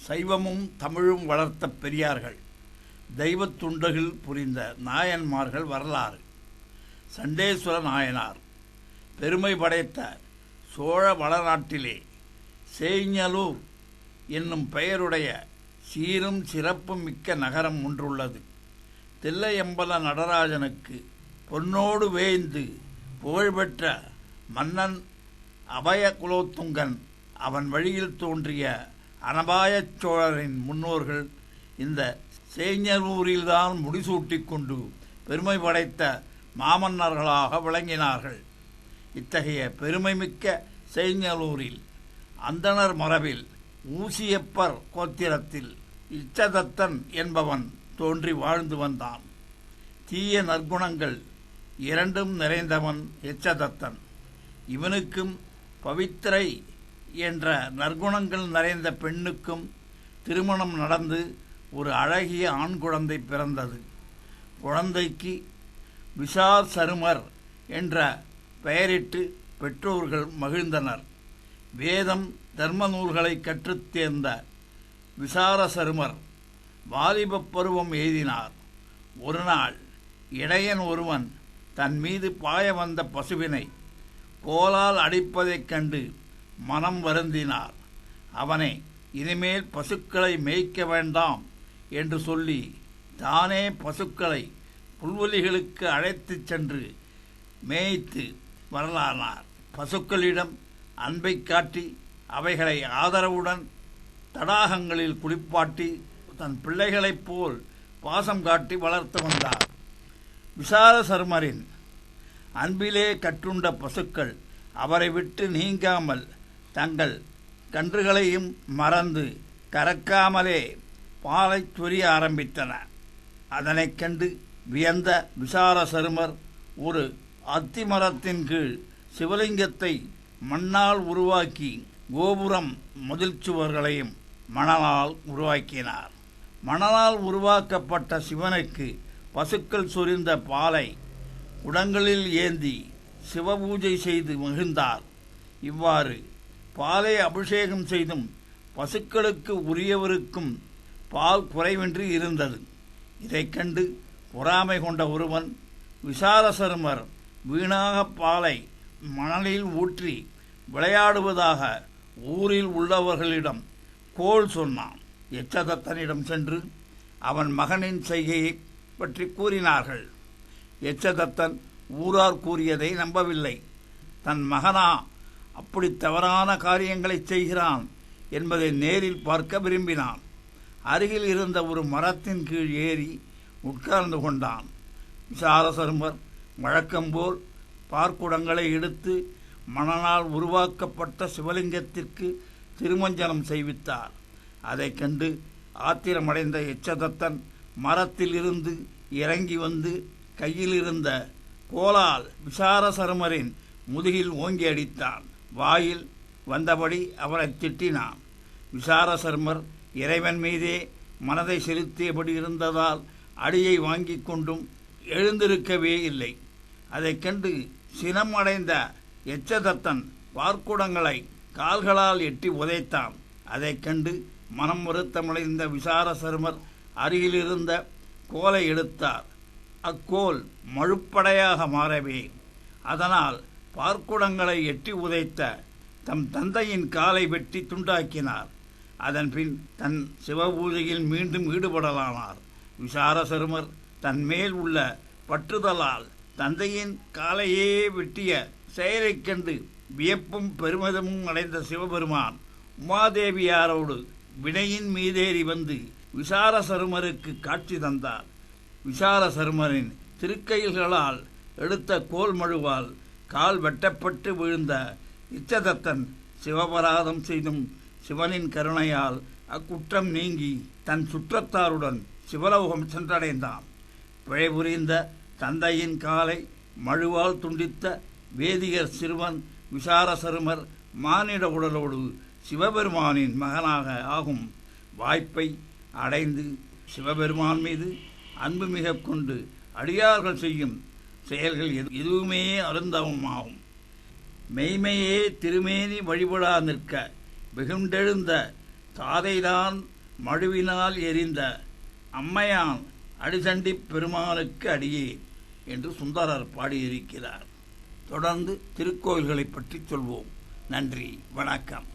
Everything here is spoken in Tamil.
சைவமும் தமிழும் வளர்த்த பெரியார்கள், தெய்வத் துண்டர்கள் புரிந்த நாயன்மார்கள் வரலாறு. சண்டேஸ்வர நாயனார் பெருமை படைத்த சோழ வளநாட்டிலே சேய்ஞலூர் என்னும் பெயருடைய சீரும் சிறப்பும் மிக்க நகரம் ஒன்றுள்ளது. தில்லையம்பல நடராஜனுக்கு பொன்னோடு வேய்ந்து புகழ்பெற்ற மன்னன் அபய குலோத்துங்கன் அவன் வழியில் தோன்றிய அனபாயச் சோழரின் முன்னோர்கள் இந்த சேய்ஞலூரில்தான் முடிசூட்டிக் கொண்டு பெருமை படைத்த மாமன்னர்களாக விளங்கினார்கள். இத்தகைய பெருமைமிக்க சேய்ஞலூரில் அந்தணர் மரபில் ஊசியப்பர் கோத்திரத்தில் இச்சதத்தன் என்பவன் தோன்றி வாழ்ந்து வந்தான். தீய நற்குணங்கள் இரண்டும் நிறைந்தவன் எச்சதத்தன். இவனுக்கும் பவித்திரை என்ற நற்குணங்கள் நிறைந்த பெண்ணுக்கும் திருமணம் நடந்து ஒரு அழகிய ஆண் குழந்தை பிறந்தது. குழந்தைக்கு விசார் சருமர் என்ற பெயரிட்டு பெற்றோர்கள் மகிழ்ந்தனர். வேதம் தர்ம நூல்களை கற்றுத் தேர்ந்த விசாரசருமர் வாலிபப் பருவம் எய்தினார். ஒரு நாள் இடையன் ஒருவன் தன் மீது பாய வந்த பசுவினை கோலால் அடிப்பதைக் கண்டு மனம் வருந்தினார். அவனை இனிமேல் பசுக்களை மேய்க்க வேண்டாம் என்று சொல்லி தானே பசுக்களை புல்வெளிகளுக்கு அழைத்துச் சென்று மேய்த்து வரலானார். பசுக்களிடம் அன்பை காட்டி அவைகளை ஆதரவுடன் தடாகங்களில் குளிப்பாட்டி தன் பிள்ளைகளைப் போல் பாசம் காட்டி வளர்த்து வந்தார். விசாரசர்மரின் அன்பிலே கற்றுண்ட பசுக்கள் அவரை விட்டு நீங்காமல் தங்கள் கன்றுகளையும் மறந்து கறக்காமலே பாலை சொரிய ஆரம்பித்தன. அதனைக் கண்டு வியந்த விசாரசருமர் ஒரு அத்திமரத்தின் கீழ் சிவலிங்கத்தை மண்ணால் உருவாக்கி கோபுரம் மதில் சுவர்களையும் மணலால் உருவாக்கினார். மணலால் உருவாக்கப்பட்ட சிவனுக்கு பசுக்கள் சொரிந்த பாலை குடங்களில் ஏந்தி சிவபூஜை செய்து மகிழ்ந்தார். இவ்வாறு பாலை அபிஷேகம் செய்தும் பசுக்களுக்கு உரியவருக்கும் பால் குறைவின்றி இருந்தது. இதைக் கண்டு பொறாமை கொண்ட ஒருவன் விசாரசருமர் வீணாக பாலை மணலில் ஊற்றி விளையாடுவதாக ஊரில் உள்ளவர்களிடம் கோள் சொன்னான். எச்சதத்தனிடம் சென்று அவன் மகனின் செய்கையை பற்றி கூறினார்கள். எச்சதத்தன் ஊரார் கூறியதை நம்பவில்லை. தன் மகனா அப்படி தவறான காரியங்களை செய்கிறான் என்பதை நேரில் பார்க்க விரும்பினான். அருகில் இருந்த ஒரு மரத்தின் கீழ் ஏறி உட்கார்ந்து கொண்டான். விசாரசருமர் வழக்கம்போல் பார்க்குடங்களை எடுத்து மணனால் உருவாக்கப்பட்ட சிவலிங்கத்திற்கு திருமஞ்சனம் செய்வித்தார். அதைக் கண்டு ஆத்திரமடைந்த எச்சதத்தன் மரத்தில் இருந்து இறங்கி வந்து கையில் இருந்த கோலால் விசாரசருமரின் முதுகில் ஓங்கி அடித்தான். வாயில் வந்தபடி அவரை திட்டினான். விசாரசருமர் இறைவன் மீதே மனதை செலுத்தியபடி இருந்ததால் அடியை வாங்கிக் கொண்டும் எழுந்திருக்கவே இல்லை. அதைக் கண்டு சினம் அடைந்த எச்சதத்தன் பார்க்குடங்களை கால்களால் எட்டி உதைத்தான். அதைக் கண்டு மனம் வருத்தமடைந்த விசாரசருமர் அருகிலிருந்த கோலை எடுத்தார். அக்கோல் மழுப்படையாக மாறவே அதனால் பார்க்குடங்களை எட்டி உதைத்த தம் தந்தையின் காலை வெட்டி துண்டாக்கினார். அதன்பின் தன் சிவபூஜையில் மீண்டும் ஈடுபடலானார். விசாரசருமர் தன் மேல் உள்ள பற்றுதலால் தந்தையின் காலையே வெட்டிய செயலைக் கண்டு வியப்பும் பெருமிதமும் அடைந்த சிவபெருமான் உமாதேவியாரோடு வினையின் மீதேறி வந்து விசாரசருமருக்கு காட்சி தந்தார். விசாரசருமரின் திருக்கைகளால் எடுத்த கோல் மழுவால் கால் வெட்டப்பட்டு விழுந்த இச்சதத்தன் சிவபராதம் செய்தும் சிவனின் கருணையால் அக்குற்றம் நீங்கி தன் சுற்றத்தாருடன் சிவலோகம் சென்றடைந்தான். பிழை புரிந்த தந்தையின் காலை மழுவால் துண்டித்த வேதியர் சிறுவன் விசாரசருமர் மானிட உடலோடு சிவபெருமானின் மகனாக ஆகும் வாய்ப்பை அடைந்து சிவபெருமான் மீது அன்பு மிக கொண்டு அடியார்கள் செய்யும் செயல்கள் எதுவுமே அருந்தவமாகும். மெய்மையே திருமேனி வழிபடா நிற்க வெகுண்டெழுந்த தாதைதான் மழுவினால் எரிந்த அம்மையான் அடிசண்டி பெருமானுக்கு அடியே என்று சுந்தரர் பாடியிருக்கிறார். தொடர்ந்து திருக்கோயில்களை பற்றி சொல்வோம். நன்றி, வணக்கம்.